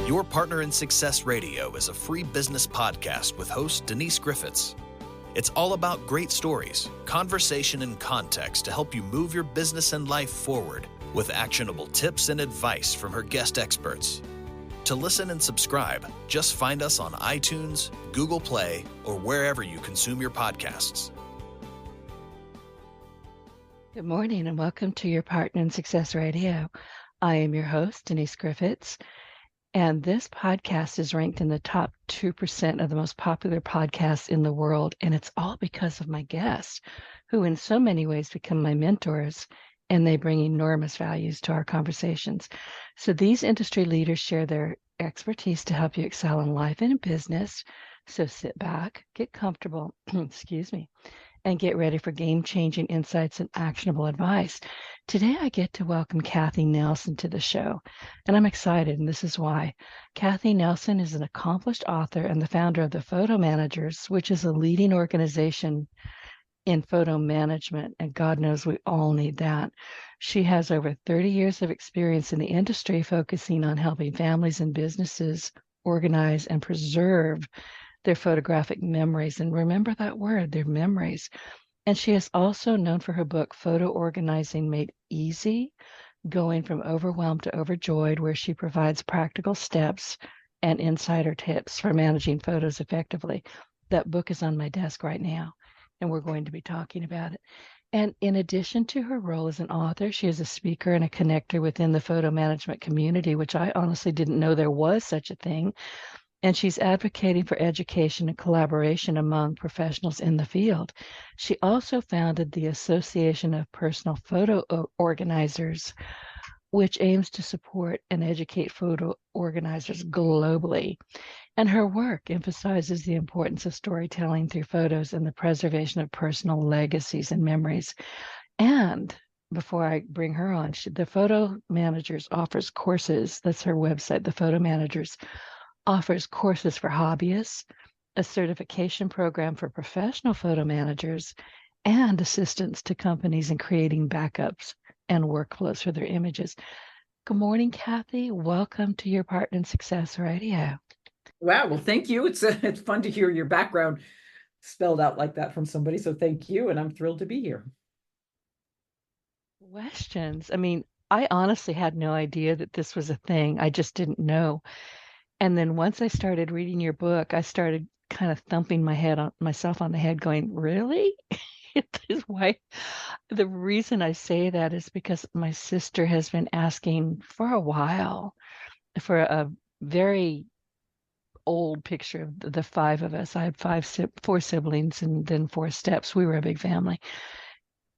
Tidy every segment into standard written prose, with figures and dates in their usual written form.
Your Partner in Success Radio is a free business podcast with host Denise Griffitts. It's all about great stories, conversation, and context to help you move your business and life forward with actionable tips and advice from her guest experts. To listen and subscribe, just find us on iTunes, Google Play, or wherever you consume your podcasts. Good morning and welcome to Your Partner in Success Radio. I am your host, Denise Griffitts, and this podcast is ranked in the top 2% of the most popular podcasts in the world, and it's all because of my guests, who in so many ways become my mentors, and they bring enormous values to our conversations. So these industry leaders share their expertise to help you excel in life and in business. So sit back, get comfortable, excuse me, and get ready for game-changing insights and actionable advice. Today, I get to welcome Cathi Nelson to the show, and I'm excited, and this is why. Cathi Nelson is an accomplished author and the founder of the Photo Managers, which is a leading organization in photo management, and God knows we all need that. She has over 30 years of experience in the industry, focusing on helping families and businesses organize and preserve their photographic memories. And remember that word, their memories. And she is also known for her book, Photo Organizing Made Easy, Going from Overwhelmed to Overjoyed, where she provides practical steps and insider tips for managing photos effectively. That book is on my desk right now, and we're going to be talking about it. And in addition to her role as an author, she is a speaker and a connector within the photo management community, which I honestly didn't know there was such a thing. And she's advocating for education and collaboration among professionals in the field. She also founded the Association of Personal Photo Organizers, which aims to support and educate photo organizers globally. And her work emphasizes the importance of storytelling through photos and the preservation of personal legacies and memories. And before I bring her on, the Photo Managers offers courses. That's her website, the Photo Managers offers courses for hobbyists, a certification program for professional photo managers, and assistance to companies in creating backups and workflows for their images. Good morning, Cathi. Welcome to Your Partner in Success Radio. Wow. Well, thank you. It's fun to hear your background spelled out like that from somebody. So thank you. And I'm thrilled to be here. Questions. I mean, I honestly had no idea that this was a thing. I just didn't know. And then once I started reading your book, I started kind of thumping myself on the head going, really? It is why. The reason I say that is because my sister has been asking for a while for a very old picture of the five of us. I had four siblings and then 4 steps. We were a big family.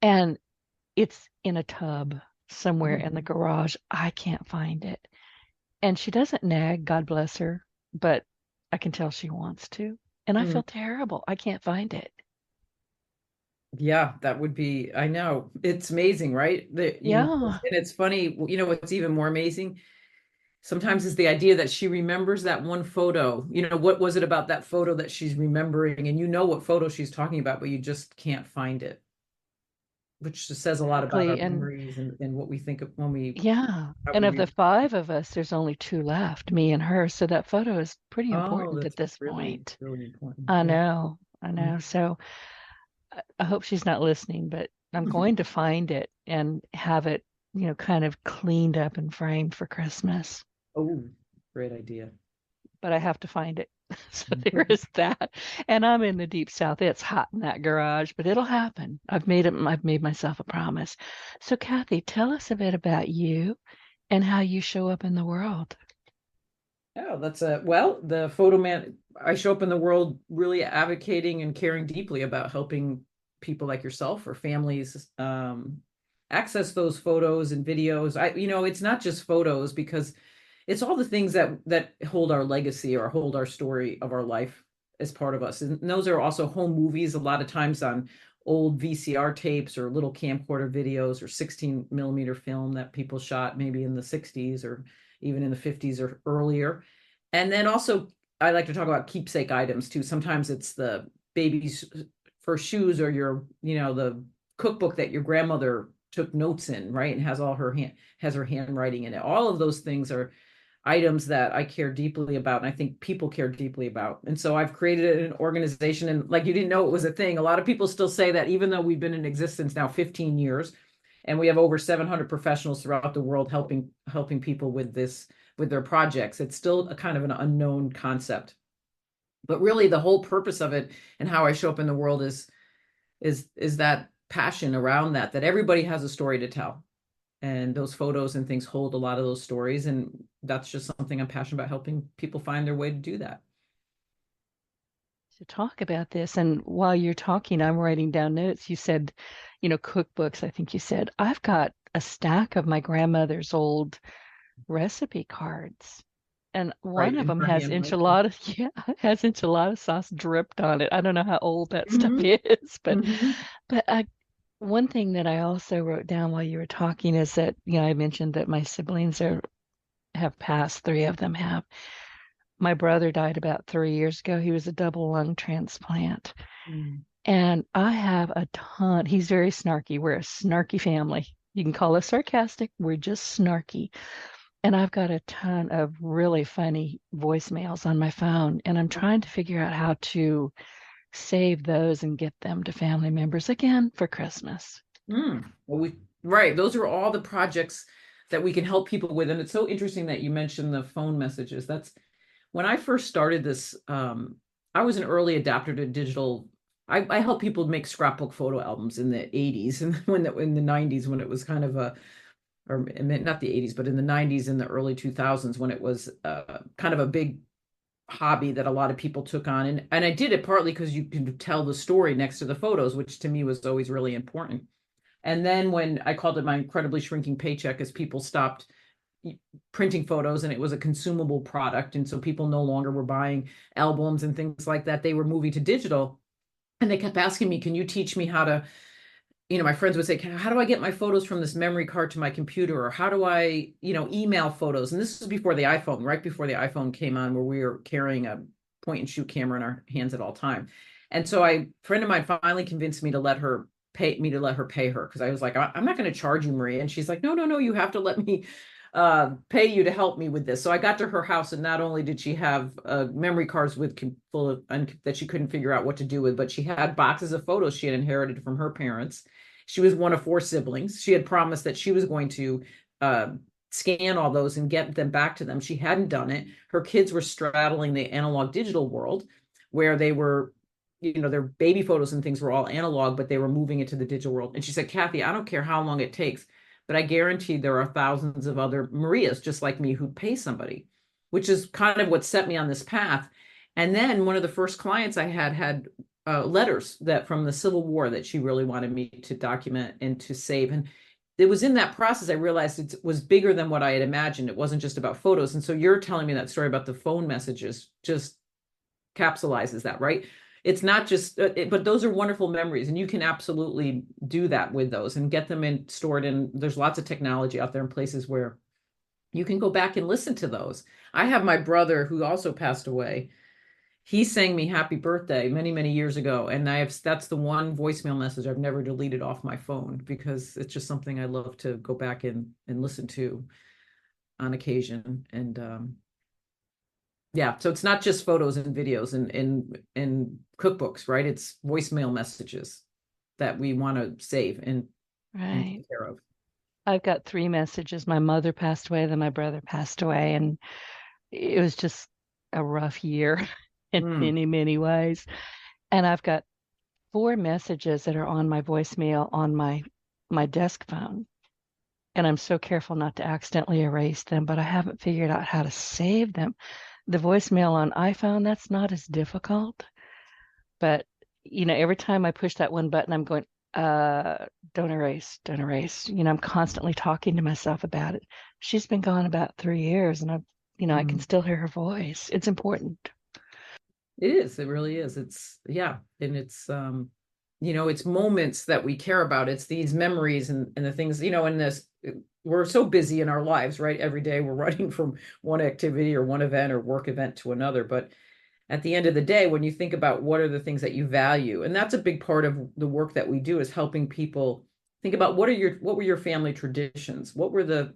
And it's in a tub somewhere in the garage. I can't find it. And she doesn't nag, God bless her, but I can tell she wants to. And I feel terrible. I can't find it. Yeah, that would be, I know. It's amazing, right? And it's funny, what's even more amazing? Sometimes is the idea that she remembers that one photo. What was it about that photo that she's remembering? And you know what photo she's talking about, but you just can't find it. Which just says a lot about our memories and what we think of when we... Yeah. And of the 5 of us, there's only 2 left, me and her. So that photo is pretty important at this point. Really important. I know. So I hope she's not listening, but I'm going to find it and have it, kind of cleaned up and framed for Christmas. Oh, great idea. But I have to find it. So there is that. And I'm in the deep South. It's hot in that garage, but it'll happen. I've made myself a promise. So Cathi, tell us a bit about you and how you show up in the world. Oh, that's the photo man. I show up in the world really advocating and caring deeply about helping people like yourself or families access those photos and videos. It's not just photos, because it's all the things that hold our legacy or hold our story of our life as part of us. And those are also home movies, a lot of times on old VCR tapes or little camcorder videos or 16 millimeter film that people shot maybe in the 60s or even in the 50s or earlier. And then also, I like to talk about keepsake items too. Sometimes it's the baby's first shoes or the cookbook that your grandmother took notes in, right? And has all her handwriting in it. All of those things are items that I care deeply about, and I think people care deeply about. And so I've created an organization, and like, you didn't know it was a thing. A lot of people still say that, even though we've been in existence now 15 years, and we have over 700 professionals throughout the world helping people with this, with their projects. It's still a kind of an unknown concept. But really, the whole purpose of it and how I show up in the world is that passion around that everybody has a story to tell. And those photos and things hold a lot of those stories. And that's just something I'm passionate about, helping people find their way to do that. To talk about this, and while you're talking, I'm writing down notes. You said, cookbooks. I think you said, I've got a stack of my grandmother's old recipe cards. And one of them has enchilada, has enchilada sauce dripped on it. I don't know how old that stuff is, but one thing that I also wrote down while you were talking is that, I mentioned that my siblings have passed, 3 of them have. My brother died about 3 years ago. He was a double lung transplant. And I have a ton. He's very snarky. We're a snarky family. You can call us sarcastic. We're just snarky. And I've got a ton of really funny voicemails on my phone, and I'm trying to figure out how to save those and get them to family members again for Christmas. Well, right. Those are all the projects that we can help people with. And it's so interesting that you mentioned the phone messages. That's when I first started this. I was an early adapter to digital. I helped people make scrapbook photo albums in the 80s, and in the 90s, when it was kind of or not the 80s, but in the 90s and the early 2000s, when it was kind of a big hobby that a lot of people took on. And I did it partly because you can tell the story next to the photos, which to me was always really important. And then when I called it my incredibly shrinking paycheck, as people stopped printing photos and it was a consumable product. And so people no longer were buying albums and things like that. They were moving to digital. And they kept asking me, can you teach me how to, my friends would say, how do I get my photos from this memory card to my computer? Or how do I, email photos? And this was before the iPhone, right before the iPhone came on, where we were carrying a point and shoot camera in our hands at all time. And so a friend of mine finally convinced me to let her pay her. Cause I was like, I'm not going to charge you, Maria. And she's like, no, you have to let me pay you to help me with this. So I got to her house, and not only did she have memory cards full of that she couldn't figure out what to do with, but she had boxes of photos she had inherited from her parents. She was one of 4 siblings. She had promised that she was going to scan all those and get them back to them. She hadn't done it. Her kids were straddling the analog digital world, where they were, their baby photos and things were all analog, but they were moving into the digital world. And she said, Cathi, I don't care how long it takes, but I guarantee there are thousands of other Marias just like me who'd pay somebody, which is kind of what set me on this path. And then one of the first clients I had letters that from the Civil War that she really wanted me to document and to save. And it was in that process I realized it was bigger than what I had imagined. It wasn't just about photos. And so you're telling me that story about the phone messages just capsulizes that, right? It's not just, but those are wonderful memories, and you can absolutely do that with those and get them stored in. There's lots of technology out there in places where you can go back and listen to those. I have my brother who also passed away. He sang me happy birthday many, many years ago. And that's the one voicemail message I've never deleted off my phone, because it's just something I love to go back and listen to on occasion. And, yeah, so it's not just photos and videos and cookbooks, right? It's voicemail messages that we want to save and take care of. I've got 3 messages. My mother passed away, then my brother passed away, and it was just a rough year in many, many ways. And I've got 4 messages that are on my voicemail on my desk phone. And I'm so careful not to accidentally erase them, but I haven't figured out how to save them. The voicemail on iPhone, that's not as difficult. But, every time I push that one button, I'm going, don't erase. I'm constantly talking to myself about it. She's been gone about 3 years, and I can still hear her voice. It's important. It is. It really is. It's, yeah. And it's, it's moments that we care about. It's these memories and the things, in this, we're so busy in our lives, right? Every day we're running from one activity or one event or work event to another. But at the end of the day, when you think about what are the things that you value, and that's a big part of the work that we do, is helping people think about what were your family traditions? What were the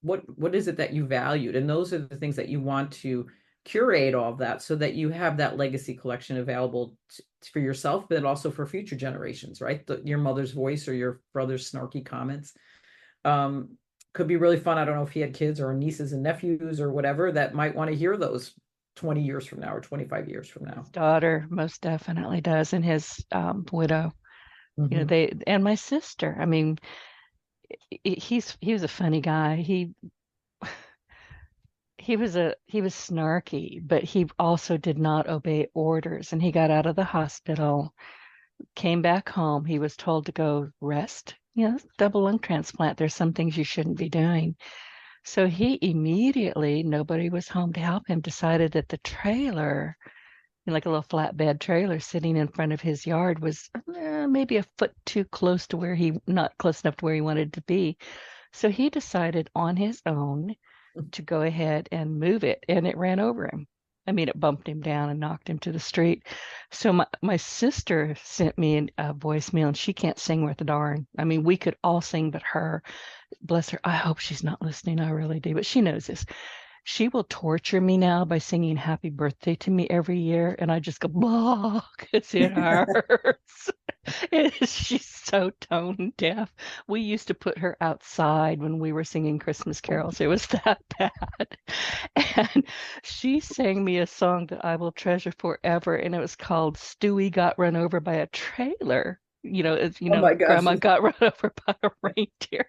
what is it that you valued? And those are the things that you want to curate, all of that, so that you have that legacy collection available for yourself, but also for future generations, right? Your mother's voice or your brother's snarky comments could be really fun. I don't know if he had kids or nieces and nephews or whatever that might want to hear those 20 years from now or 25 years from now. His daughter most definitely does, and his widow. Mm-hmm. They, and my sister. I mean, he was a funny guy. He was snarky, but he also did not obey orders. And he got out of the hospital, came back home. He was told to go rest. Double lung transplant. There's some things you shouldn't be doing. So he immediately, nobody was home to help him, decided that the trailer, like a little flatbed trailer sitting in front of his yard, was maybe a foot too close to not close enough to where he wanted to be. So he decided on his own to go ahead and move it, and it ran over him. I mean, it bumped him down and knocked him to the street. So my sister sent me a voicemail, and she can't sing worth a darn. I mean, we could all sing but her. Bless her. I hope she's not listening. I really do. But she knows this. She will torture me now by singing happy birthday to me every year. And I just go, blah, because it hurts. She's so tone deaf. We used to put her outside when we were singing Christmas carols. It was that bad. And she sang me a song that I will treasure forever. And it was called Stewie Got Run Over by a Trailer. Oh my gosh. Grandma got run over by a reindeer.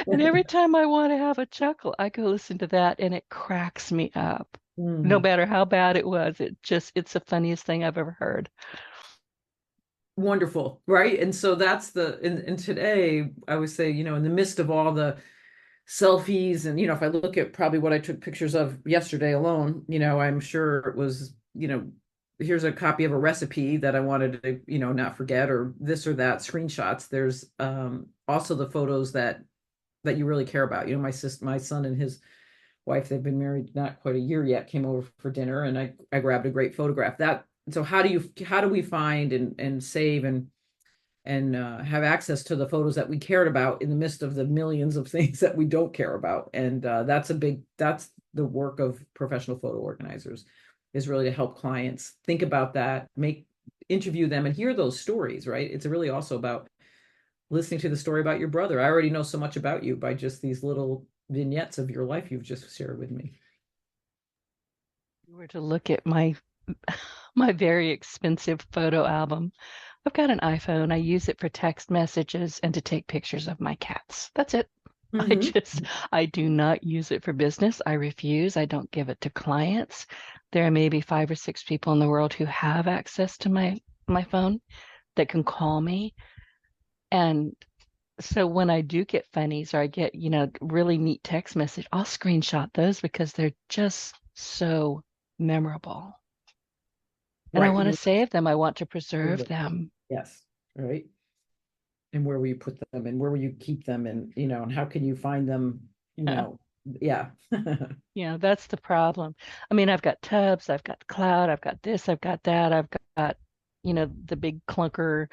And every time I want to have a chuckle, I go listen to that, and it cracks me up. No matter how bad it was, it's the funniest thing I've ever heard. Wonderful, right? And so that's and today I would say, in the midst of all the selfies, and if I look at probably what I took pictures of yesterday alone, I'm sure it was, here's a copy of a recipe that I wanted to, not forget, or this or that, screenshots. There's also the photos that you really care about. My son and his wife, they've been married not quite a year yet, came over for dinner, and I grabbed a great photograph. So how do we find and save and have access to the photos that we cared about in the midst of the millions of things that we don't care about? And that's the work of professional photo organizers, is really to help clients think about that, interview them and hear those stories, right? It's really also about listening to the story about your brother. I already know so much about you by just these little vignettes of your life you've just shared with me. If you were to look at my very expensive photo album, I've got an iPhone. I use it for text messages and to take pictures of my cats. That's it. I do not use it for business. I refuse. I don't give it to clients. There are maybe 5 or 6 people in the world who have access to my phone that can call me. And so when I do get funnies, or I get, really neat text message, I'll screenshot those because they're just so memorable. And I want to save them. I want to preserve them. Yes. Right. And where will you put them, and where will you keep them, and, and how can you find them, yeah. Yeah, that's the problem. I mean, I've got tubs, I've got cloud, I've got this, I've got that, I've got, the big clunker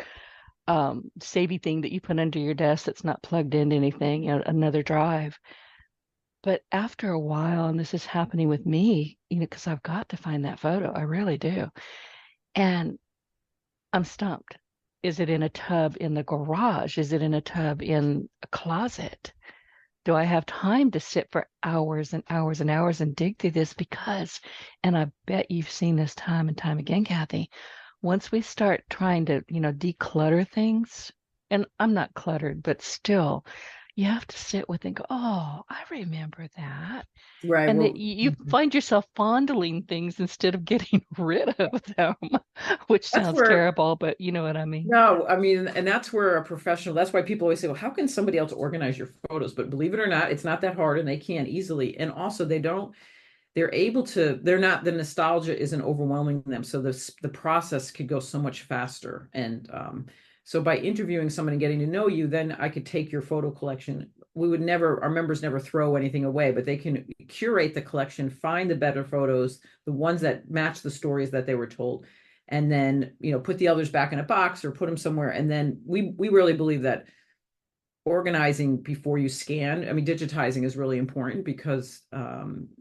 savey thing that you put under your desk that's not plugged into anything, another drive. But after a while, and this is happening with me, because I've got to find that photo, I really do. And I'm stumped. Is it in a tub in the garage? Is it in a tub in a closet? Do I have time to sit for hours and hours and hours and dig through this? Because, and I bet you've seen this time and time again, Cathi, once we start trying to, declutter things, and I'm not cluttered, but still, you have to sit with and go, oh, I remember that. Right. And that you find yourself fondling things instead of getting rid of them, which sounds terrible, but you know what I mean? No, I mean, and that's where a professional, that's why people always say, well, how can somebody else organize your photos? But believe it or not, it's not that hard, and they can easily. And also they're able to, the nostalgia isn't overwhelming them. So the process could go so much faster. And so by interviewing someone and getting to know you, then I could take your photo collection. Our members never throw anything away, but they can curate the collection, find the better photos, the ones that match the stories that they were told, and then, put the others back in a box or put them somewhere. And then we really believe that organizing before you scan. I mean, digitizing is really important because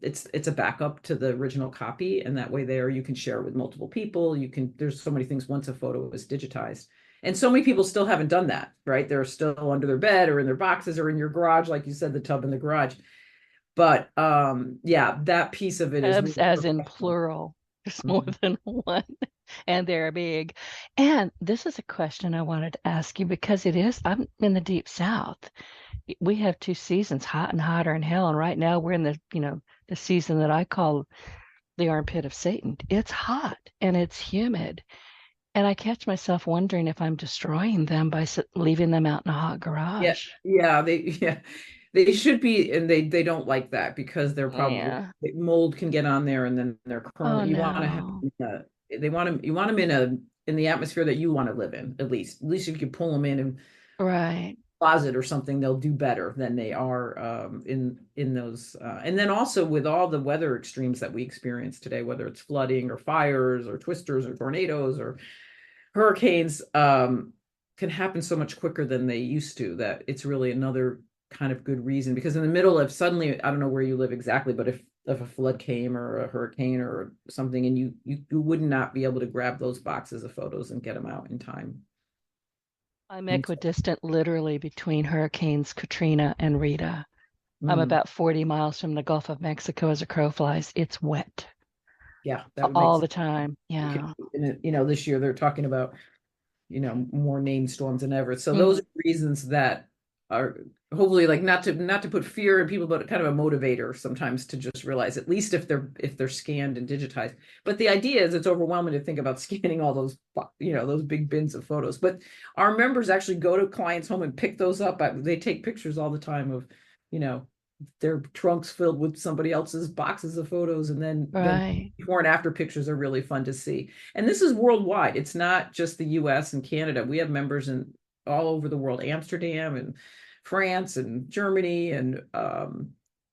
it's a backup to the original copy, and that way there you can share it with multiple people. You can, there's so many things once a photo is digitized. And so many people still haven't done that, right? They're still under their bed or in their boxes or in your garage, like you said, the tub in the garage. But yeah, that piece of it is Tubs really as in professional. plural. There's more Mhm. than one, and they're big. And this is a question I wanted to ask you because I'm in the deep south. We have two seasons, hot and hotter and hell. And right now we're in the season that I call the armpit of Satan. It's hot and it's humid. And I catch myself wondering if I'm destroying them by leaving them out in a hot Yeah, garage. yeah, they should be, and they don't like that because they're probably, Yeah. mold can get on there, and then they're Oh curling. You want to have no. they want to, you want them in the atmosphere that you want to live in, at least. At least if you can pull them in Right. closet or something, they'll do better than they are in those. And then also with all the weather extremes that we experience today, whether it's flooding or fires or twisters or tornadoes or hurricanes, can happen so much quicker than they used to, that it's really another kind of good reason. Because in the middle of suddenly, I don't know where you live exactly, but if a flood came or a hurricane or something, and you would not be able to grab those boxes of photos and get them out in time. I'm And so, equidistant literally between hurricanes Katrina and Rita. I'm mm, about 40 miles from the Gulf of Mexico as a crow flies. It's wet yeah, that would make all sense. the time. Yeah. This year they're talking about, more named storms than ever. So those Mm, are reasons that are hopefully, like, not to put fear in people, but kind of a motivator sometimes to just realize, at least if they're scanned and digitized. But the idea is, it's overwhelming to think about scanning all those, those big bins of photos. But our members actually go to clients' home and pick those up. They take pictures all the time of, you know, their trunks filled with somebody else's boxes of photos, and then right. before and after pictures are really fun to see. And this is worldwide. It's not just the US and Canada. We have members in all over the world, Amsterdam and France and Germany and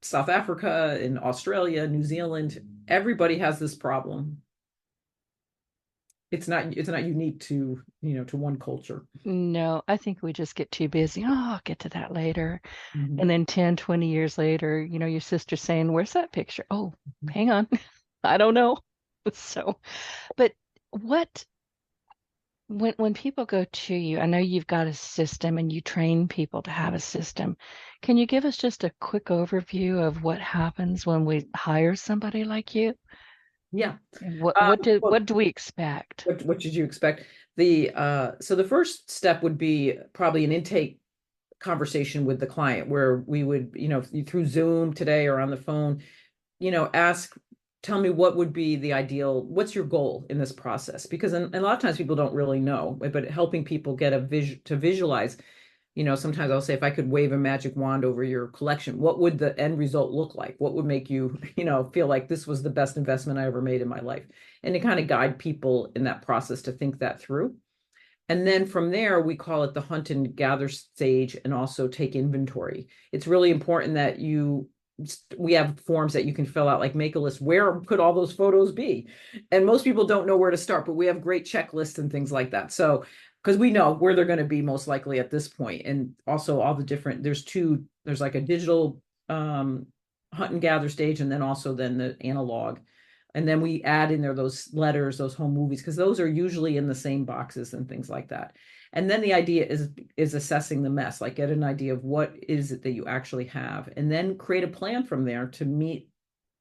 South Africa and Australia, New Zealand. Everybody has this problem. It's not unique to, to one culture. No, I think we just get too busy. Oh, I'll get to that later. Mhm. And then 10, 20 years later, your sister's saying, "Where's that picture?" Oh, hang on. I don't know. So, but what when people go to you, I know you've got a system and you train people to have a system. Can you give us just a quick overview of what happens when we hire somebody like you? Yeah. And what do we expect? What did you expect? So the first step would be probably an intake conversation with the client, where we would, through Zoom today or on the phone, ask, tell me what would be the ideal, what's your goal in this process? Because a lot of times people don't really know, but helping people get to visualize, sometimes I'll say, if I could wave a magic wand over your collection, what would the end result look like? What would make you, feel like this was the best investment I ever made in my life? And to kind of guide people in that process to think that through. And then from there, we call it the hunt and gather stage, and also take inventory. It's really important that we have forms that you can fill out, like make a list. Where could all those photos be? And most people don't know where to start, but we have great checklists and things like that. So, because we know where they're going to be most likely at this point. And also all the different, there's like a digital hunt and gather stage, and then also then the analog. And then we add in there those letters, those home movies, because those are usually in the same boxes and things like that. And then the idea is assessing the mess, like get an idea of what is it that you actually have, and then create a plan from there to meet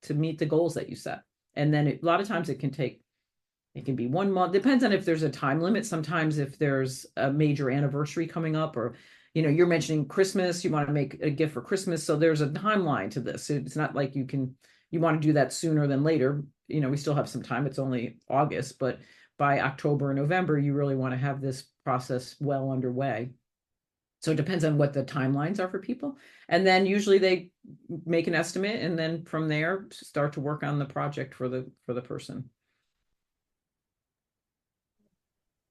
the goals that you set. And then a lot of times it can be 1 month, depends on if there's a time limit. Sometimes if there's a major anniversary coming up, or you're mentioning Christmas, you want to make a gift for Christmas, so there's a timeline to this. It's not like you want to do that sooner than later. We still have some time, it's only August, but by October or November, you really want to have this process well underway. So it depends on what the timelines are for people. And then usually they make an estimate, and then from there start to work on the project for the person.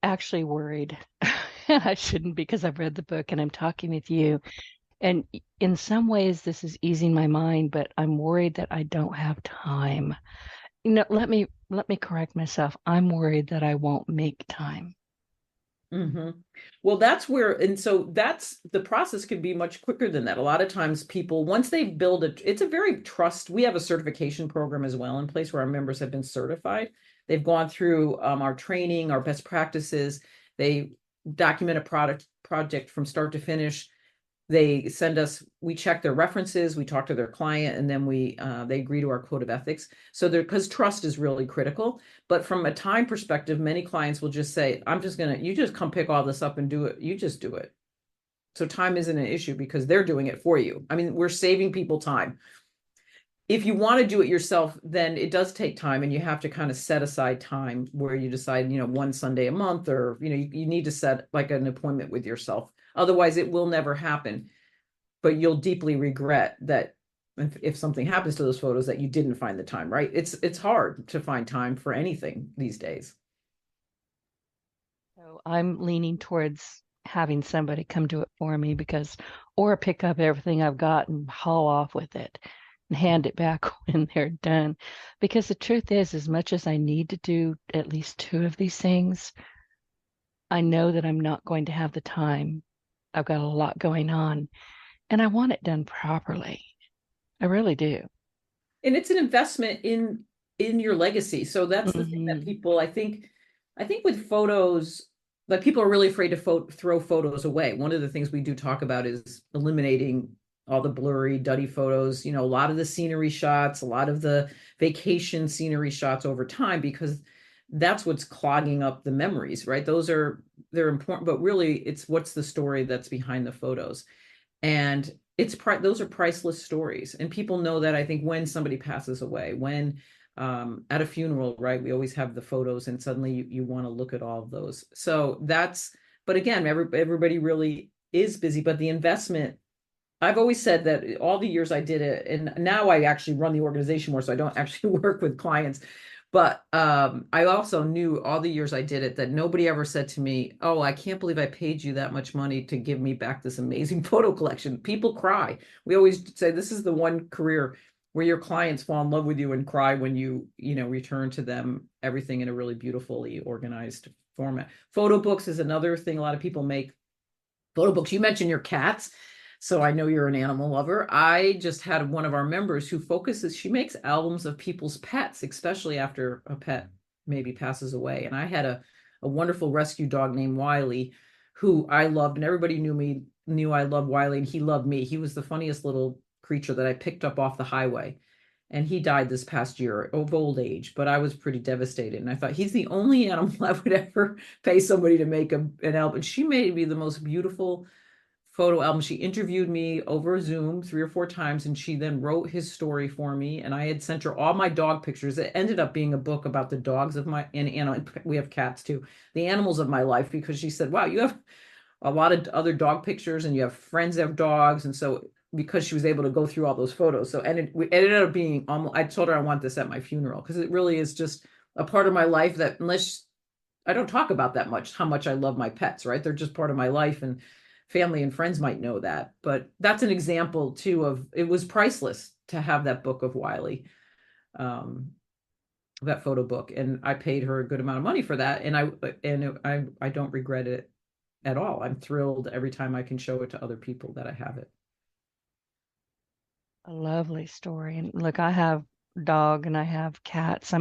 Actually worried. I shouldn't, because I've read the book and I'm talking with you. And in some ways, this is easing my mind, but I'm worried that I don't have time. Let me correct myself. I'm worried that I won't make time. Hmm. Well, that's where, and so that's the process could be much quicker than that. A lot of times people, once they build it, it's a very trust. We have a certification program as well in place where our members have been certified. They've gone through our training, our best practices. They document a project from start to finish. They send us, we check their references, we talk to their client, and then they agree to our code of ethics. So there, because trust is really critical. But from a time perspective, many clients will just say, you just come pick all this up and do it. You just do it. So time isn't an issue because they're doing it for you. I mean, we're saving people time. If you want to do it yourself, then it does take time, and you have to kind of set aside time where you decide, one Sunday a month, or, you need to set like an appointment with yourself. Otherwise, it will never happen. But you'll deeply regret that if something happens to those photos that you didn't find the time, right? It's hard to find time for anything these days. So I'm leaning towards having somebody come do it for me or pick up everything I've got and haul off with it and hand it back when they're done. Because the truth is, as much as I need to do at least 2 of these things, I know that I'm not going to have the time. I've got a lot going on and I want it done properly. I really do. And it's an investment in your legacy. So that's the thing that people, I think with photos, like people are really afraid to throw photos away. One of the things we do talk about is eliminating all the blurry, duddy photos, a lot of the scenery shots, a lot of the vacation scenery shots over time, because that's what's clogging up the memories, right? They're important, but really it's what's the story that's behind the photos. And those are priceless stories. And people know that, I think, when somebody passes away, when at a funeral, right, we always have the photos, and suddenly you want to look at all of those. So but again, everybody really is busy, but the investment, I've always said that all the years I did it, and now I actually run the organization more, so I don't actually work with clients. But I also knew all the years I did it that nobody ever said to me, "Oh, I can't believe I paid you that much money to give me back this amazing photo collection." People cry. We always say this is the one career where your clients fall in love with you and cry when return to them everything in a really beautifully organized format. Photo books is another thing a lot of people make. Photo books. You mentioned your cats. So I know you're an animal lover. I just had one of our members who she makes albums of people's pets, especially after a pet maybe passes away. And I had a wonderful rescue dog named Wiley, who I loved, and everybody knew I loved Wiley, and he loved me. He was the funniest little creature that I picked up off the highway. And he died this past year of old age, but I was pretty devastated. And I thought, he's the only animal I would ever pay somebody to make an album. She made me the most beautiful photo album. She interviewed me over Zoom 3 or 4 times, and she then wrote his story for me. And I had sent her all my dog pictures. It ended up being a book about the dogs and we have cats too, the animals of my life, because she said, "Wow, you have a lot of other dog pictures, and you have friends that have dogs." And so, because she was able to go through all those photos, so it ended up being I told her I want this at my funeral, because it really is just a part of my life that, unless I don't talk about that much, how much I love my pets, right? They're just part of my life, and family and friends might know that. But that's an example too of, it was priceless to have that book of Wiley, that photo book. And I paid her a good amount of money for that. And I don't regret it at all. I'm thrilled every time I can show it to other people that I have it. A lovely story. And look, I have dog and I have cats.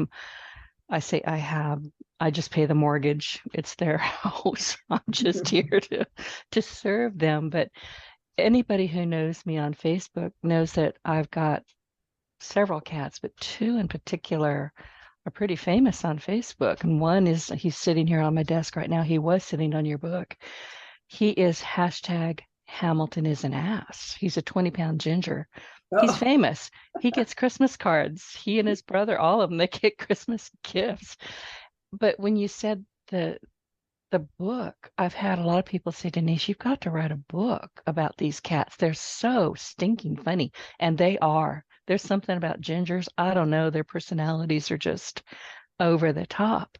I just pay the mortgage. It's their house. I'm just here to serve them. But anybody who knows me on Facebook knows that I've got several cats, but 2 in particular are pretty famous on Facebook. And one he's sitting here on my desk right now. He was sitting on your book. He is hashtag Hamilton is an ass. He's a 20-pound ginger. He's famous. He gets Christmas cards. He and his brother, all of them, they get Christmas gifts. But when you said the book, I've had a lot of people say, "Denise, you've got to write a book about these cats. They're so stinking funny." And they are. There's something about gingers. I don't know. Their personalities are just over the top.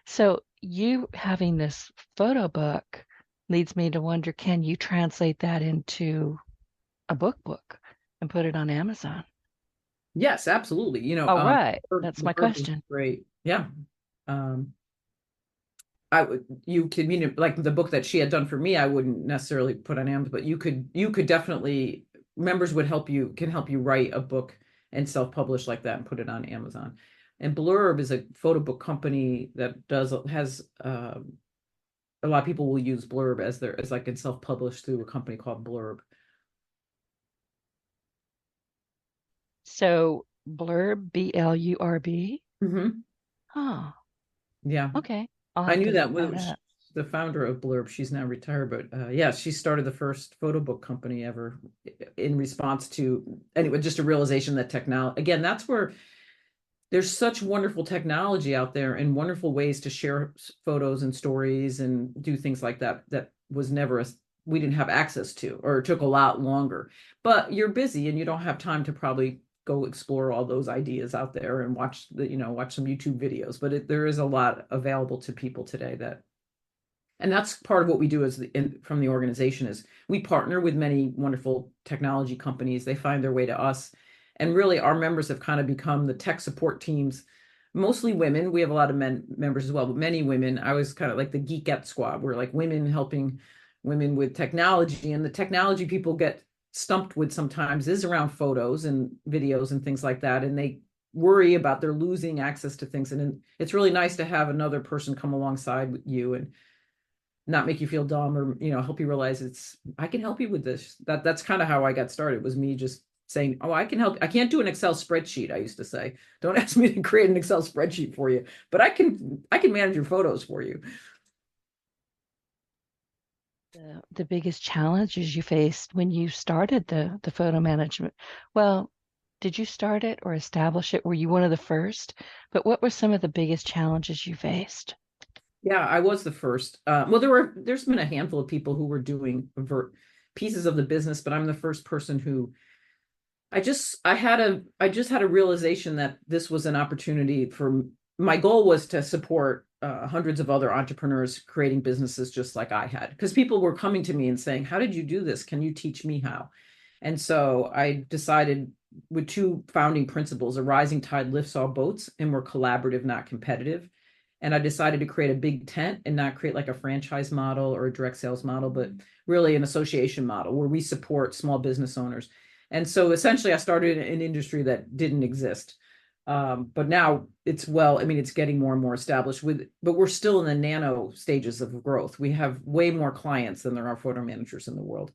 So you having this photo book leads me to wonder, can you translate that into a book and put it on Amazon? Yes, absolutely. All right. That's the my birth is question. great. Yeah. you could, like the book that she had done for me, I wouldn't necessarily put on Amazon, but you could definitely, members can help you write a book and self-publish like that and put it on Amazon. And Blurb is a photo book company that has a lot of people will use Blurb as like in self-published through a company called Blurb. So Blurb, Blurb. Mm-hmm. Oh, Yeah. okay. I'll I have knew to look that that was up. the founder of Blurb. She's now retired, but yeah, she started the first photo book company ever in response to, anyway, just a realization that technology, again, that's where there's such wonderful technology out there and wonderful ways to share photos and stories and do things like that that was never we didn't have access to, or it took a lot longer. But you're busy and you don't have time to probably go explore all those ideas out there and watch some YouTube videos. But there is a lot available to people today and that's part of what we do from the organization is we partner with many wonderful technology companies. They find their way to us. And really our members have kind of become the tech support teams, mostly women. We have a lot of members as well, but many women. I was kind of like the geekette squad. We're like women helping women with technology, and the technology people get stumped with sometimes is around photos and videos and things like that. And they worry about they're losing access to things. And it's really nice to have another person come alongside with you and not make you feel dumb, or help you realize I can help you with this. That's kind of how I got started, was me just saying, oh, I can help. I can't do an Excel spreadsheet. I used to say, don't ask me to create an Excel spreadsheet for you, but I can manage your photos for you. The biggest challenges you faced when you started the photo management. Well, did you start it or establish it? Were you one of the first? But what were some of the biggest challenges you faced? Yeah, I was the first. Well, there's been a handful of people who were doing pieces of the business, but I'm the first person who I just had a realization that this was an opportunity for, my goal was to support hundreds of other entrepreneurs creating businesses just like I had, because people were coming to me and saying, how did you do this? Can you teach me how? And so I decided, with two founding principles: a rising tide lifts all boats, and we're collaborative, not competitive. And I decided to create a big tent and not create like a franchise model or a direct sales model, but really an association model where we support small business owners. And so essentially I started an industry that didn't exist. But now it's getting more and more established but we're still in the nano stages of growth. We have way more clients than there are photo managers in the world.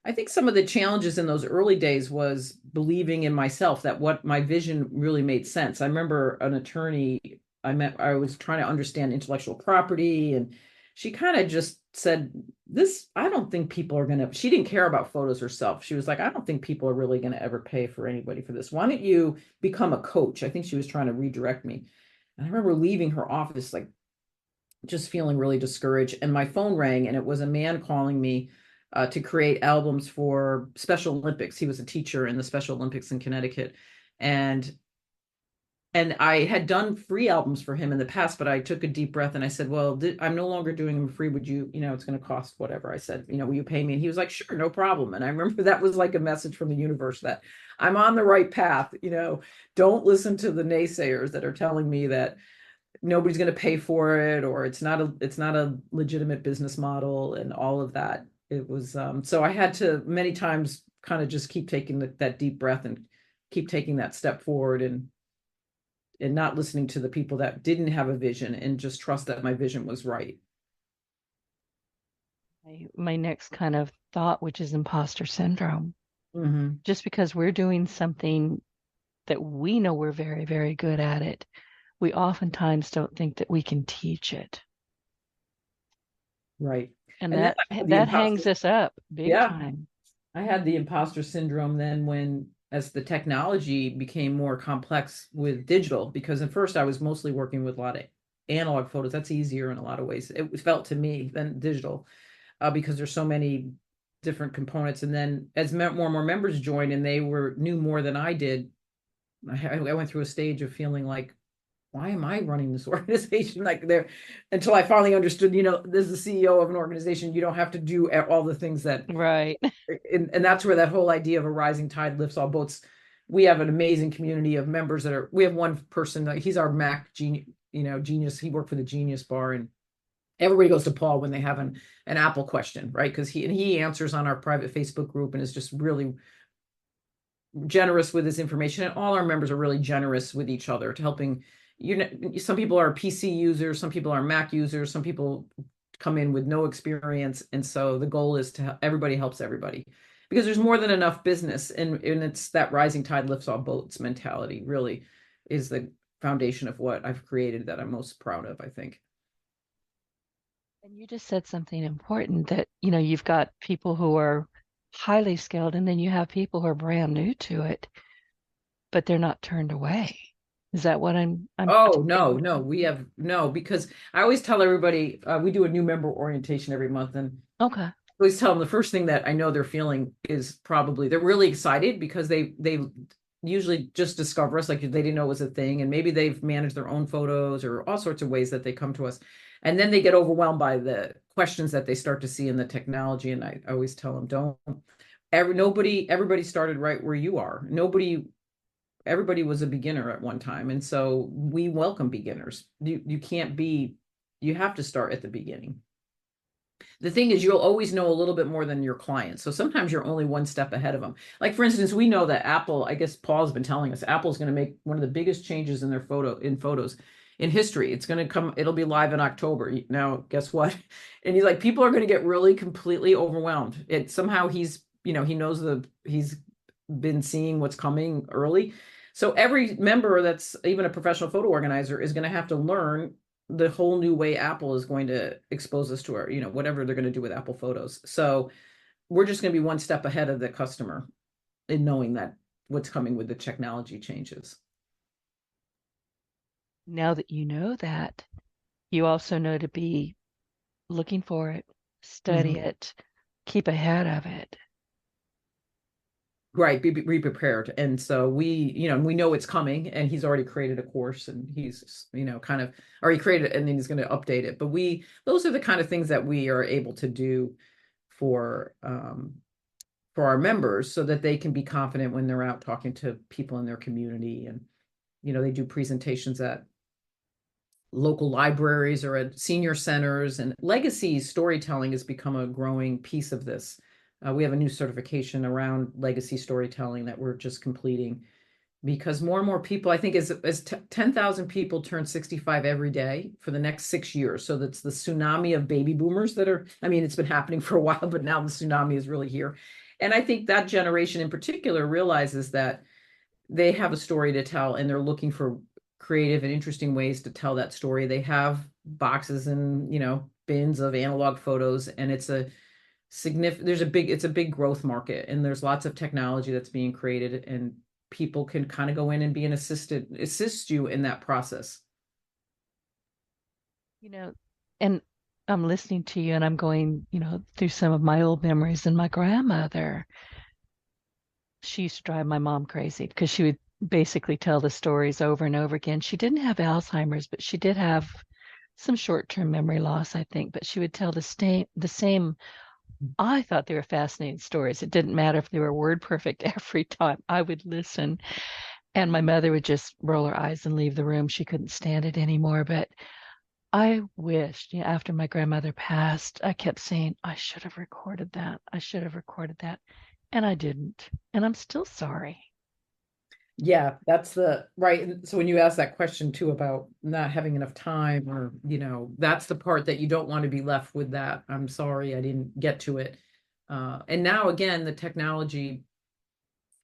I think some of the challenges in those early days was believing in myself, that what my vision really made sense. I remember an attorney I was trying to understand intellectual property, and she kind of just said, I don't think people are going to, she didn't care about photos herself. She was like, I don't think people are really going to ever pay for anybody for this. Why don't you become a coach? I think she was trying to redirect me. And I remember leaving her office, like just feeling really discouraged. And my phone rang, and it was a man calling me to create albums for Special Olympics. He was a teacher in the Special Olympics in Connecticut. And I had done free albums for him in the past, but I took a deep breath and I said, well, I'm no longer doing them free. Would you, it's going to cost whatever. I said, will you pay me? And he was like, sure, no problem. And I remember that was like a message from the universe that I'm on the right path. Don't listen to the naysayers that are telling me that nobody's going to pay for it, or it's not a legitimate business model and all of that. It was, so I had to many times kind of just keep taking that deep breath and keep taking that step forward, and not listening to the people that didn't have a vision, and just trust that my vision was right. My next kind of thought, which is imposter syndrome. Mm-hmm. Just because we're doing something that we know we're very, very good at it, we oftentimes don't think that we can teach it. Right. And that hangs us up big time. I had the imposter syndrome then as the technology became more complex with digital, because at first I was mostly working with a lot of analog photos. That's easier in a lot of ways. It felt to me than digital, because there's so many different components. And then as more and more members joined, and they knew more than I did, I went through a stage of feeling like, why am I running this organization like there? Until I finally understood, this is the CEO of an organization. You don't have to do all the things that, right. And that's where that whole idea of a rising tide lifts all boats. We have an amazing community of members we have one person, he's our Mac genius. He worked for the Genius Bar, and Everybody goes to Paul when they have an Apple question, right? Because he answers on our private Facebook group and is just really generous with his information. And all our members are really generous with each other to helping. Some people are PC users, some people are Mac users, some people come in with no experience. And so the goal is to everybody helps everybody, because there's more than enough business, and it's that rising tide lifts all boats mentality really is the foundation of what I've created that I'm most proud of, I think. And you just said something important that, you've got people who are highly skilled, and then you have people who are brand new to it, but they're not turned away. Is that what I'm Oh, no, because I always tell everybody, we do a new member orientation every month, and okay. I always tell them the first thing that I know they're feeling is probably they're really excited because they usually just discover us, like they didn't know it was a thing, and maybe they've managed their own photos or all sorts of ways that they come to us, and then they get overwhelmed by the questions that they start to see in the technology. And I always tell them, everybody started right where you are. Everybody was a beginner at one time, and so we welcome beginners. You have to start at the beginning. The thing is, you'll always know a little bit more than your clients. So sometimes you're only one step ahead of them. Like, for instance, we know that Apple, I guess Paul's been telling us, Apple's going to make one of the biggest changes in their photos in history. It'll be live in October. Now, guess what? And he's like, people are going to get really completely overwhelmed. Somehow he knows he's been seeing what's coming early. So every member that's even a professional photo organizer is going to have to learn the whole new way Apple is going to expose us to our, whatever they're going to do with Apple Photos. So we're just going to be one step ahead of the customer in knowing that what's coming with the technology changes. Now that you know that, you also know to be looking for it, study it, keep ahead of it. Right, be prepared. And so we know it's coming, and he's already created a course, and he's, kind of already created it, and then he's going to update it. But those are the kind of things that we are able to do for our members, so that they can be confident when they're out talking to people in their community. And, they do presentations at local libraries or at senior centers, and legacy storytelling has become a growing piece of this. We have a new certification around legacy storytelling that we're just completing, because more and more people, I think, as 10,000 people turn 65 every day for the next 6 years. So that's the tsunami of baby boomers it's been happening for a while, but now the tsunami is really here. And I think that generation in particular realizes that they have a story to tell, and they're looking for creative and interesting ways to tell that story. They have boxes and, bins of analog photos, and it's a big growth market, and there's lots of technology that's being created, and people can kind of go in and be assist you in that process. And I'm listening to you, and I'm going, through some of my old memories. And my grandmother, she used to drive my mom crazy because she would basically tell the stories over and over again. She didn't have Alzheimer's, but she did have some short-term memory loss, I think. But she would tell the same. I thought they were fascinating stories. It didn't matter if they were word perfect every time. I would listen, and my mother would just roll her eyes and leave the room. She couldn't stand it anymore. But I wished, after my grandmother passed, I kept saying, I should have recorded that. I should have recorded that. And I didn't. And I'm still sorry. Yeah, that's right. So when you ask that question too about not having enough time, or, that's the part that you don't want to be left with, that I'm sorry I didn't get to it. And now, again, the technology,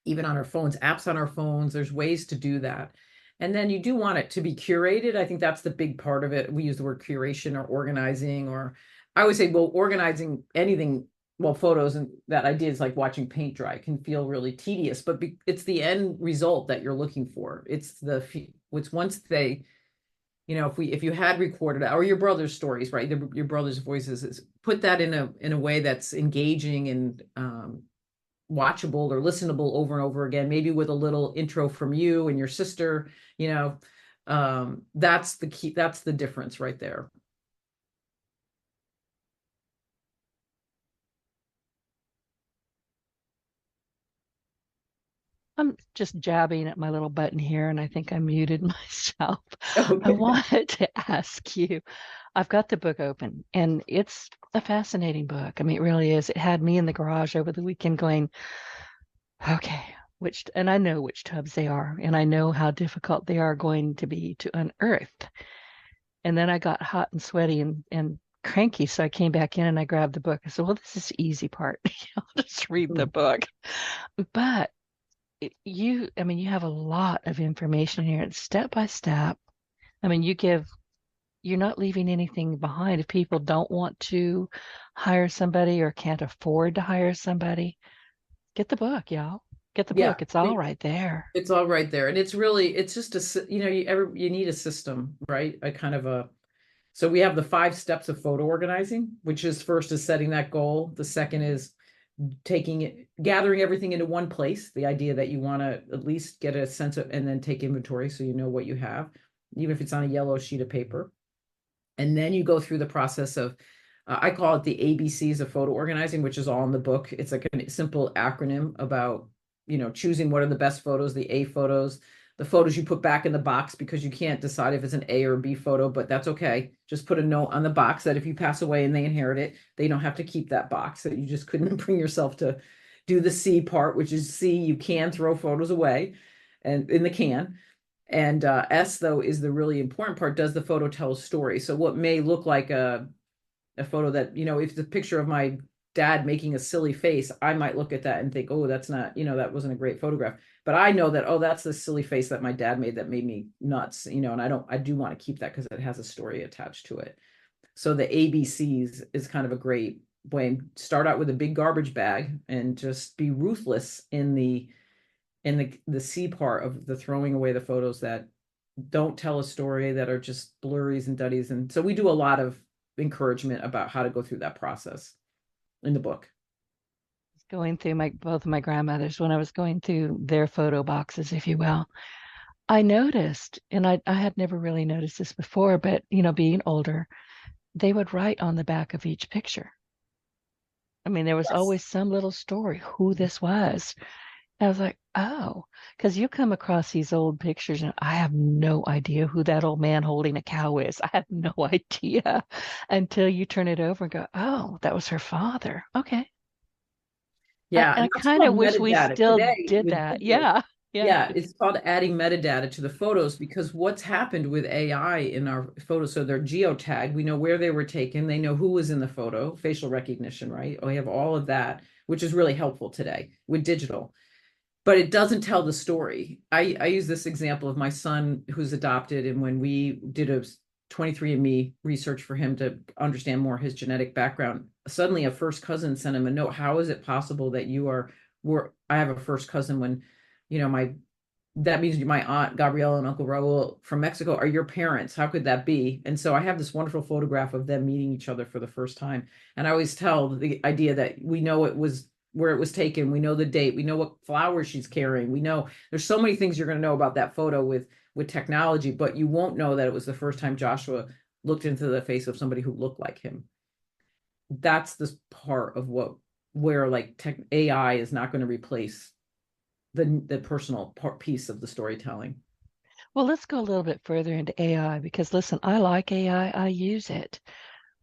even on our phones, apps on our phones, there's ways to do that. And then you do want it to be curated. I think that's the big part of it. We use the word curation or organizing, or I would say, well, organizing anything. Well, photos and that idea is like watching paint dry, can feel really tedious, but it's the end result that you're looking for. It's once they, if you had recorded it, or your brother's stories, right? Your brother's voices, is put that in a way that's engaging and watchable or listenable over and over again, maybe with a little intro from you and your sister, that's the key. That's the difference right there. I'm just jabbing at my little button here, and I think I muted myself. I Okay. wanted to ask you, I've got the book open, and it's a fascinating book. I mean, it really is. It had me in the garage over the weekend going, okay, and I know which tubs they are, and I know how difficult they are going to be to unearth. And then I got hot and sweaty and cranky, so I came back in and I grabbed the book. I said, well, this is the easy part. I'll just read the book. But I mean, you have a lot of information here. It's step by step. I mean, you're not leaving anything behind if people don't want to hire somebody or can't afford to hire somebody. Get the book, y'all. Get the Yeah. book. It's all right there. It's all right there. And it's just you need a system, right? A kind of so we have the 5 steps of photo organizing, which is first is setting that goal. The second is gathering everything into one place. The idea that you want to at least get a sense of, and then take inventory so you know what you have, even if it's on a yellow sheet of paper. And then you go through the process of, I call it the ABCs of photo organizing, which is all in the book. It's like a simple acronym about, choosing what are the best photos, the A photos, the photos you put back in the box because you can't decide if it's an A or B photo, but that's okay. Just put a note on the box that if you pass away and they inherit it, they don't have to keep that box, that you just couldn't bring yourself to do the C part, which is C, you can throw photos away and in the can. And S, though, is the really important part. Does the photo tell a story? So what may look like a photo that, if the picture of my dad making a silly face, I might look at that and think, oh, that's not, that wasn't a great photograph. But I know that, oh, that's the silly face that my dad made that made me nuts, and I do want to keep that because it has a story attached to it. So the ABCs is kind of a great way. Start out with a big garbage bag and just be ruthless in the C part of the throwing away the photos that don't tell a story, that are just blurries and duddies. And so we do a lot of encouragement about how to go through that process in the book. Going through both of my grandmothers, when I was going through their photo boxes, if you will, I noticed, and I had never really noticed this before, but being older, they would write on the back of each picture. I mean, there was Yes. always some little story who this was. I was like, oh, because you come across these old pictures and I have no idea who that old man holding a cow is. I have no idea until you turn it over and go, oh, that was her father. Okay. Yeah, And and I that's kind of called wish we metadata still today did with that. digital. Yeah. Yeah. Yeah, it's called adding metadata to the photos, because what's happened with AI in our photos, so they're geotagged. We know where they were taken. They know who was in the photo, facial recognition, right? We have all of that, which is really helpful today with digital. But it doesn't tell the story. I use this example of my son who's adopted, and when we did a 23andMe research for him to understand more his genetic background, suddenly a first cousin sent him a note. How is it possible that I have a first cousin when, my that means my aunt Gabriella and Uncle Raul from Mexico are your parents. How could that be? And so I have this wonderful photograph of them meeting each other for the first time. And I always tell the idea that we know it was where it was taken. We know the date. We know what flowers she's carrying. We know there's so many things you're going to know about that photo with technology, but you won't know that it was the first time Joshua looked into the face of somebody who looked like him. That's this part of where like AI is not going to replace the personal piece of the storytelling. Well, let's go a little bit further into AI because listen, I like AI. I use it.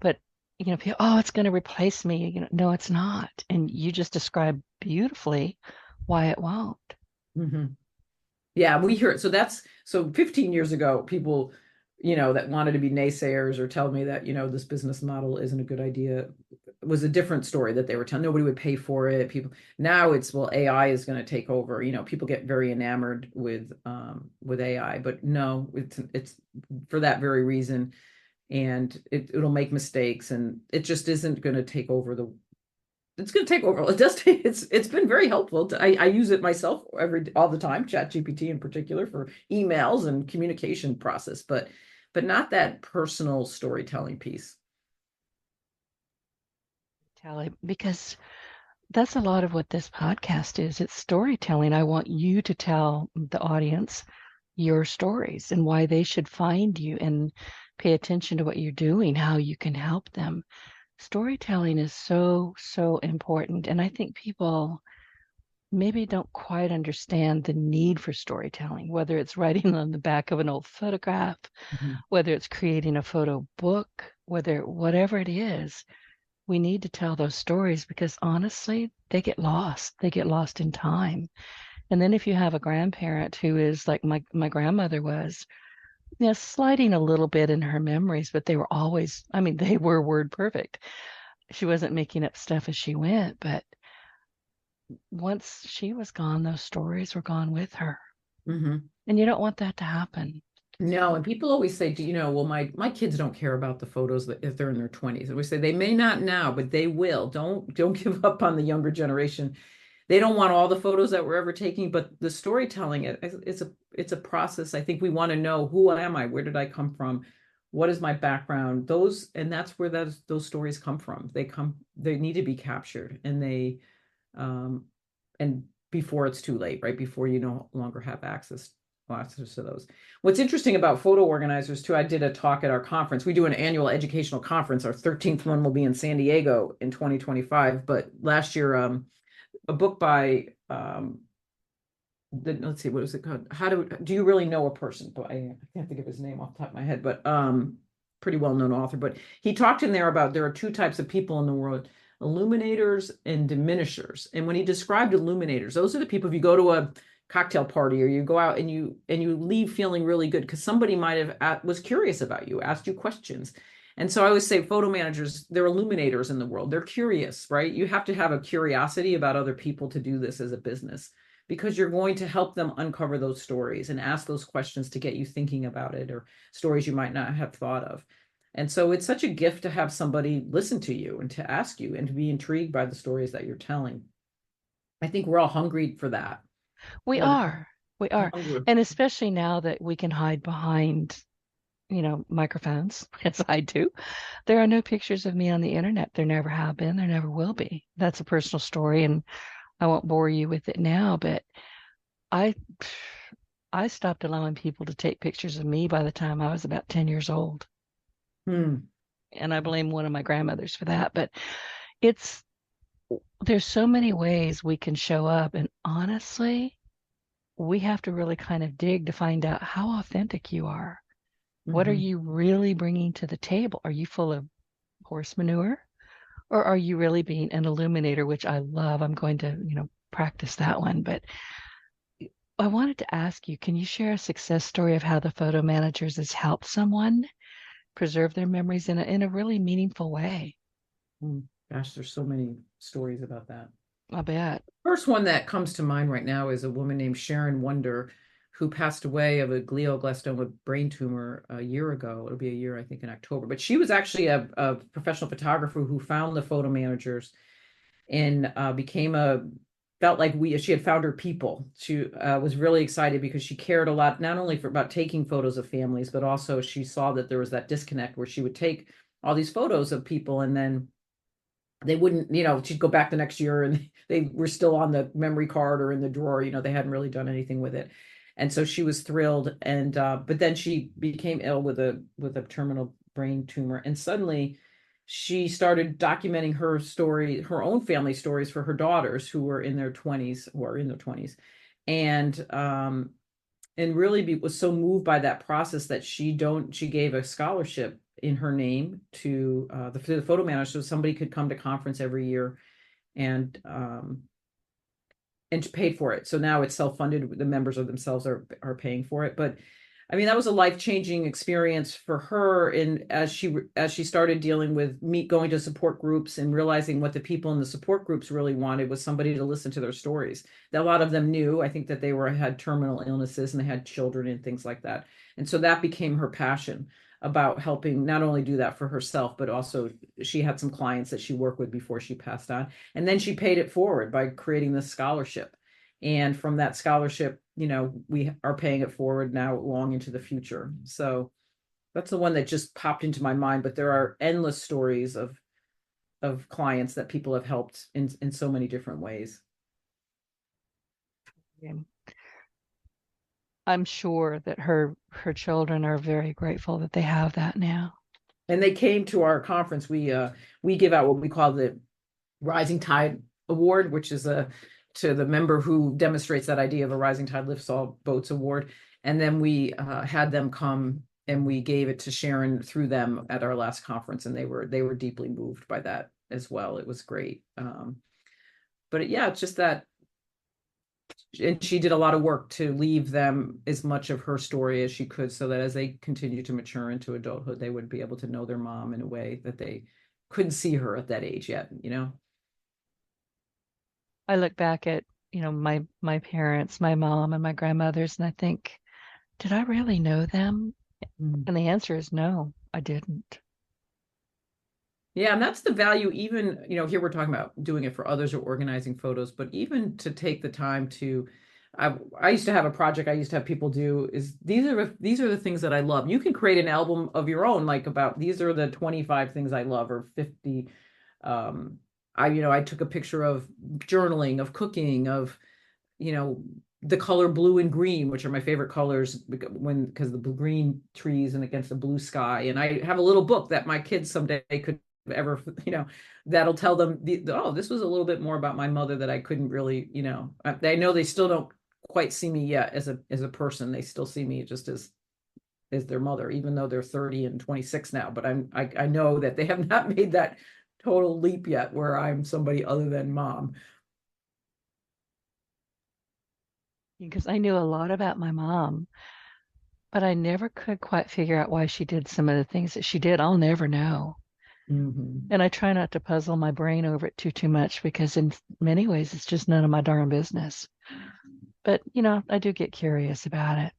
But people, oh, it's going to replace me. No, it's not. And you just described beautifully why it won't. Mm-hmm. Yeah, we hear it. So 15 years ago, people, that wanted to be naysayers or tell me that, this business model isn't a good idea, it was a different story that they were telling. Nobody would pay for it. People now it's, well, AI is going to take over. People get very enamored with AI, but no, it's for that very reason. And it'll make mistakes, and it just isn't going to take over it's going to take over. It does take, it's been very helpful. I use it myself all the time, ChatGPT in particular, for emails and communication process, but not that personal storytelling piece. Tally, because that's a lot of what this podcast is. It's storytelling. I want you to tell the audience your stories and why they should find you and pay attention to what you're doing, how you can help them. Storytelling is so, so important. And I think people maybe don't quite understand the need for storytelling, whether it's writing on the back of an old photograph, whether it's creating a photo book, whatever it is, we need to tell those stories because honestly, they get lost. They get lost in time. And then if you have a grandparent who is like my grandmother was, sliding a little bit in her memories, but they were always, I mean, they were word perfect. She wasn't making up stuff as she went, but once she was gone, those stories were gone with her. Mm-hmm. And you don't want that to happen. No, and people always say, do you know, well, my kids don't care about the photos if they're in their 20s. And we say they may not now, but they will. Don't give up on the younger generation. They don't want all the photos that we're ever taking, but the storytelling, it's a process. I think we want to know, who am I? Where did I come from? What is my background? That's where those stories come from. They need to be captured, and before it's too late, right? Before you no longer have access to those. What's interesting about photo organizers too, I did a talk at our conference. We do an annual educational conference. Our 13th one will be in San Diego in 2025. But last year, a book by let's see, what is it called? Do you really know a person? But I can't think of his name off the top of my head, but pretty well-known author. But he talked in there about there are two types of people in the world: illuminators and diminishers. And when he described illuminators, those are the people, if you go to a cocktail party or you go out and you leave feeling really good because somebody might have was curious about you, asked you questions. And so I always say photo managers, they're illuminators in the world. They're curious, right? You have to have a curiosity about other people to do this as a business, because you're going to help them uncover those stories and ask those questions to get you thinking about it, or stories you might not have thought of. And so it's such a gift to have somebody listen to you and to ask you and to be intrigued by the stories that you're telling. I think we're all hungry for that. We are. And especially now that we can hide behind, microphones, as I do. There are no pictures of me on the internet. There never have been. There never will be. That's a personal story, and I won't bore you with it now, but I stopped allowing people to take pictures of me by the time I was about 10 years old. And I blame one of my grandmothers for that. But there's so many ways we can show up. And honestly, we have to really kind of dig to find out how authentic you are. What are you really bringing to the table? Are you full of horse manure? Or are you really being an illuminator, which I love? I'm going to, practice that one. But I wanted to ask you, can you share a success story of how the photo managers has helped someone preserve their memories in a really meaningful way? Gosh, there's so many stories about that. I bet. First one that comes to mind right now is a woman named Sharon Wonder, who passed away of a glioblastoma brain tumor a year ago. It'll be a year, I think, in October. But she was actually a professional photographer who found the photo managers and felt like she had found her people. She was really excited because she cared a lot, not only about taking photos of families, but also she saw that there was that disconnect where she would take all these photos of people and then they wouldn't, she'd go back the next year and they were still on the memory card or in the drawer, they hadn't really done anything with it. And so she was thrilled. And, but then she became ill with a terminal brain tumor. And suddenly she started documenting her story, her own family stories for her daughters who were in their 20s. And really was so moved by that process that she gave a scholarship in her name to the photo manager, so somebody could come to conference every year and paid for it. So now it's self-funded. The members of themselves are paying for it. But I mean, that was a life-changing experience for her. And as she started dealing with going to support groups and realizing what the people in the support groups really wanted was somebody to listen to their stories. That a lot of them knew, I think, that they had terminal illnesses and they had children and things like that. And so that became her passion about helping not only do that for herself, but also she had some clients that she worked with before she passed on. And then she paid it forward by creating this scholarship. And from that scholarship, we are paying it forward now long into the future. So that's the one that just popped into my mind, but there are endless stories of clients that people have helped in so many different ways. Yeah. I'm sure that her children are very grateful that they have that now. And they came to our conference. We give out what we call the Rising Tide Award, which is a to the member who demonstrates that idea of a rising tide lifts all boats award. And then we had them come and we gave it to Sharon through them at our last conference, and they were deeply moved by that as well. It was great. But yeah, it's just that, and she did a lot of work to leave them as much of her story as she could, so that as they continue to mature into adulthood, they would be able to know their mom in a way that they couldn't see her at that age yet, you know? I look back at, my parents, my mom and my grandmothers, and I think, did I really know them? And the answer is no, I didn't. Yeah, and that's the value, even, here we're talking about doing it for others or organizing photos, but even to take the time to, I used to have a project I used to have people do, is these are the things that I love. You can create an album of your own, like about these are the 25 things I love, or 50. I took a picture of journaling, of cooking, of, the color blue and green, which are my favorite colors because the green trees and against the blue sky. And I have a little book that my kids someday could ever, that'll tell them, oh, this was a little bit more about my mother that I couldn't really, I know they still don't quite see me yet as a person. They still see me just as their mother, even though they're 30 and 26 now. But I know that they have not made that total leap yet where I'm somebody other than mom. Because I knew a lot about my mom, but I never could quite figure out why she did some of the things that she did. I'll never know. Mm-hmm. And I try not to puzzle my brain over it too much, because in many ways it's just none of my darn business. But, I do get curious about it.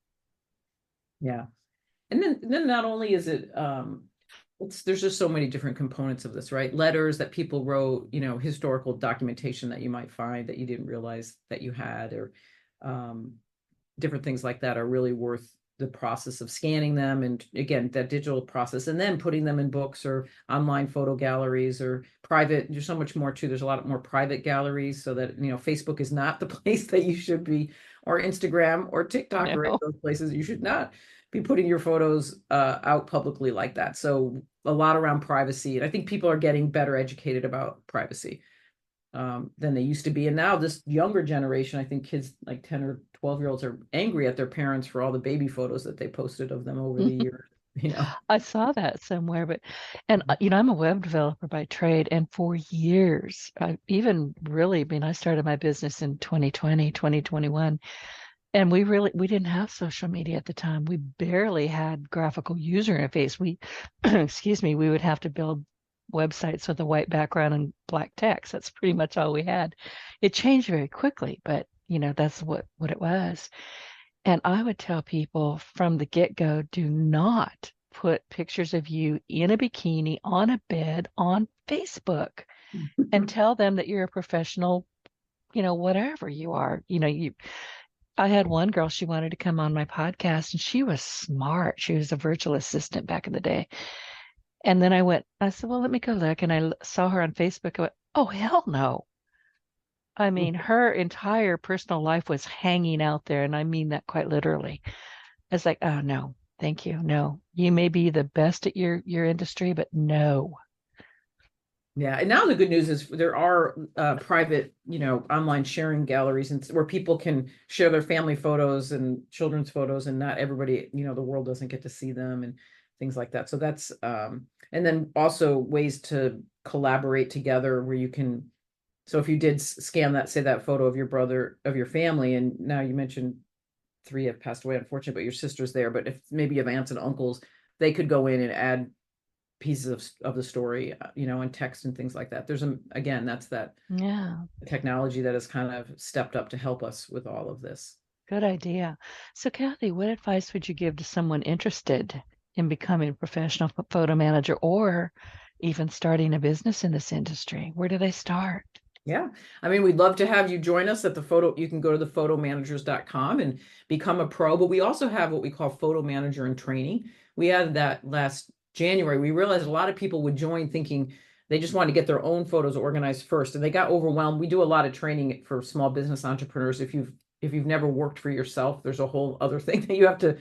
Yeah. And then not only is it, there's just so many different components of this, right? Letters that people wrote, historical documentation that you might find that you didn't realize that you had, or different things like that are really worth the process of scanning them. And again, that digital process, and then putting them in books or online photo galleries or private. There's so much more too. There's a lot more private galleries, so that, Facebook is not the place that you should be, or Instagram or TikTok, or any of those places. You should not be putting your photos out publicly like that. So a lot around privacy. And I think people are getting better educated about privacy than they used to be. And now this younger generation, I think kids like 10 or 12-year-olds are angry at their parents for all the baby photos that they posted of them over the years. I saw that somewhere, and I'm a web developer by trade. And for years, I started my business in 2020, 2021. And we didn't have social media at the time. We barely had graphical user interface. We would have to build websites with a white background and black text. That's pretty much all we had. It changed very quickly, but that's what it was. And I would tell people from the get-go, do not put pictures of you in a bikini on a bed on Facebook, and tell them that you're a professional, whatever you are. I had one girl, she wanted to come on my podcast, and she was smart. She was a virtual assistant back in the day. And then I said, well, let me go look. And I saw her on Facebook. I went, oh, hell no. I mean, her entire personal life was hanging out there. And I mean that quite literally. I was like, oh, no, thank you. No, you may be the best at your industry, but no. Yeah. And now the good news is there are private, online sharing galleries, and where people can share their family photos and children's photos, and not everybody, the world doesn't get to see them, and things like that. So that's, and then also ways to collaborate together where you can, so if you did scan that photo of your brother, of your family, and now you mentioned 3 have passed away, unfortunately, but your sister's there, but if maybe you have aunts and uncles, they could go in and add pieces of the story, and text and things like that. There's again, that's that technology that has kind of stepped up to help us with all of this. Good idea. So Cathi, what advice would you give to someone interested in becoming a professional photo manager, or even starting a business in this industry? Where do they start? Yeah. I mean, we'd love to have you join us at you can go to thephotomanagers.com and become a pro, but we also have what we call photo manager in training. We had that last January. We realized a lot of people would join thinking they just wanted to get their own photos organized first, and they got overwhelmed. We do a lot of training for small business entrepreneurs. If you've never worked for yourself, there's a whole other thing that you have to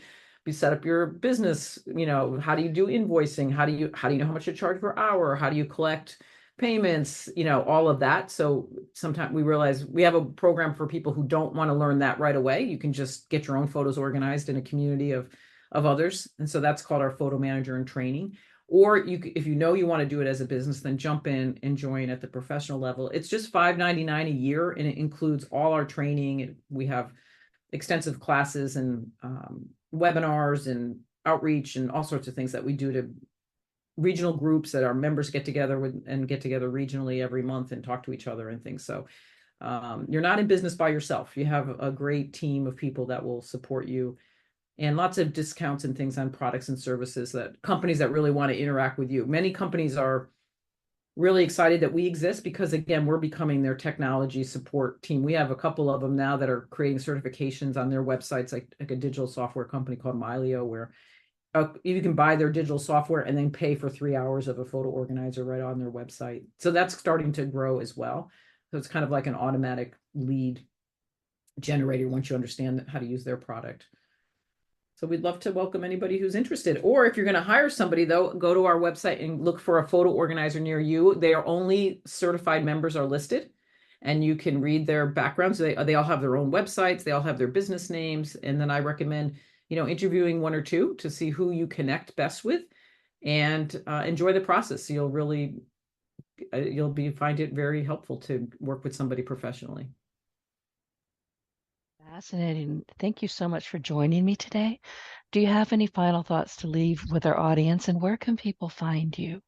set up your business. How do you do invoicing? How do you know how much to charge per hour? How do you collect payments, all of that. So sometimes we realize we have a program for people who don't want to learn that right away. You can just get your own photos organized in a community of others. And so that's called our photo manager in training. Or if you want to do it as a business, then jump in and join at the professional level. It's just $5.99 a year, and it includes all our training. We have extensive classes and webinars and outreach and all sorts of things that we do to regional groups that our members get together with and get together regionally every month and talk to each other and things. So you're not in business by yourself. You have a great team of people that will support you, and lots of discounts and things on products and services that companies that really want to interact with you. Many companies are really excited that we exist because, again, we're becoming their technology support team. We have a couple of them now that are creating certifications on their websites, like a digital software company called Mileo, where you can buy their digital software and then pay for 3 hours of a photo organizer right on their website. So that's starting to grow as well. So it's kind of like an automatic lead generator once you understand how to use their product. So we'd love to welcome anybody who's interested. Or if you're going to hire somebody, though, go to our website and look for a photo organizer near you. They are only certified members are listed, and you can read their backgrounds. They all have their own websites. They all have their business names. And then I recommend interviewing one or two to see who you connect best with, and enjoy the process. You'll find it very helpful to work with somebody professionally. Fascinating. Thank you so much for joining me today. Do you have any final thoughts to leave with our audience, and where can people find you?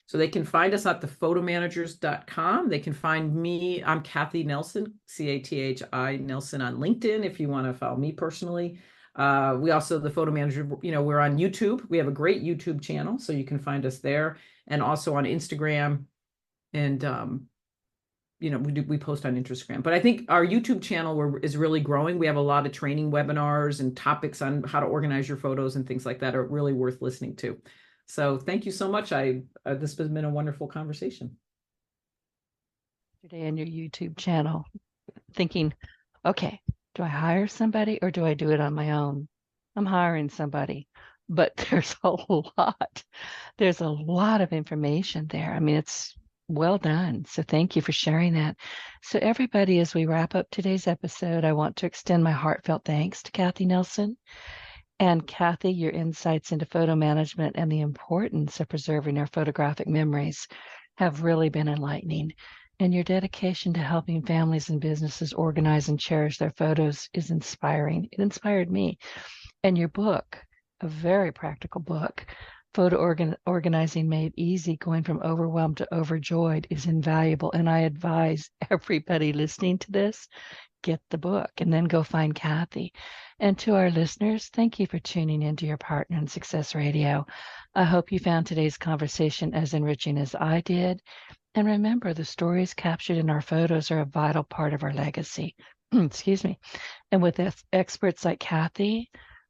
So they can find us at thephotomanagers.com. They can find me. I'm Cathi Nelson, Cathi Nelson on LinkedIn, if you want to follow me personally. We also, the Photo Manager, we're on YouTube. We have a great YouTube channel, so you can find us there, and also on Instagram. And, we post on Instagram. But I think our YouTube channel is really growing. We have a lot of training webinars and topics on how to organize your photos and things like that are really worth listening to. So thank you so much. This has been a wonderful conversation. Today on your YouTube channel, thinking, okay, do I hire somebody or do I do it on my own? I'm hiring somebody, but there's a lot of information there. I mean, it's well done. So thank you for sharing that. So everybody, as we wrap up today's episode, I want to extend my heartfelt thanks to Cathi Nelson. And Cathi, your insights into photo management and the importance of preserving our photographic memories have really been enlightening. And your dedication to helping families and businesses organize and cherish their photos is inspiring. It inspired me. And your book, a very practical book, Photo Organizing Made Easy, Going from Overwhelmed to Overjoyed, is invaluable. And I advise everybody listening to this, get the book and then go find Cathi. And to our listeners, thank you for tuning into your Partner in Success Radio. I hope you found today's conversation as enriching as I did. And remember, the stories captured in our photos are a vital part of our legacy. Excuse me. And with experts like Cathi,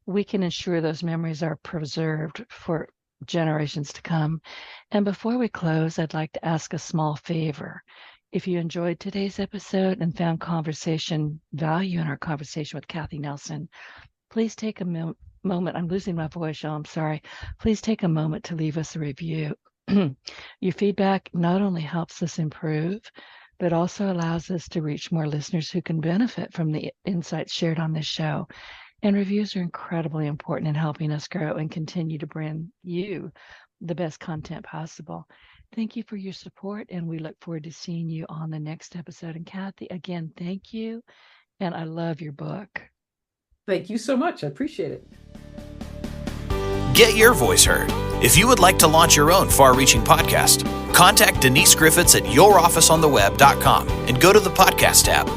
we can ensure those memories are preserved for generations to come. And before we close, I'd like to ask a small favor. If you enjoyed today's episode and found value in our conversation with Cathi Nelson, please take a moment. I'm losing my voice, y'all. I'm sorry. Please take a moment to leave us a review. Your feedback not only helps us improve, but also allows us to reach more listeners who can benefit from the insights shared on this show. And reviews are incredibly important in helping us grow and continue to bring you the best content possible. Thank you for your support, and we look forward to seeing you on the next episode. And Cathi, again, thank you, and I love your book. Thank you so much. I appreciate it. Get your voice heard. If you would like to launch your own far-reaching podcast, contact Denise Griffitts at yourofficeontheweb.com and go to the podcast tab.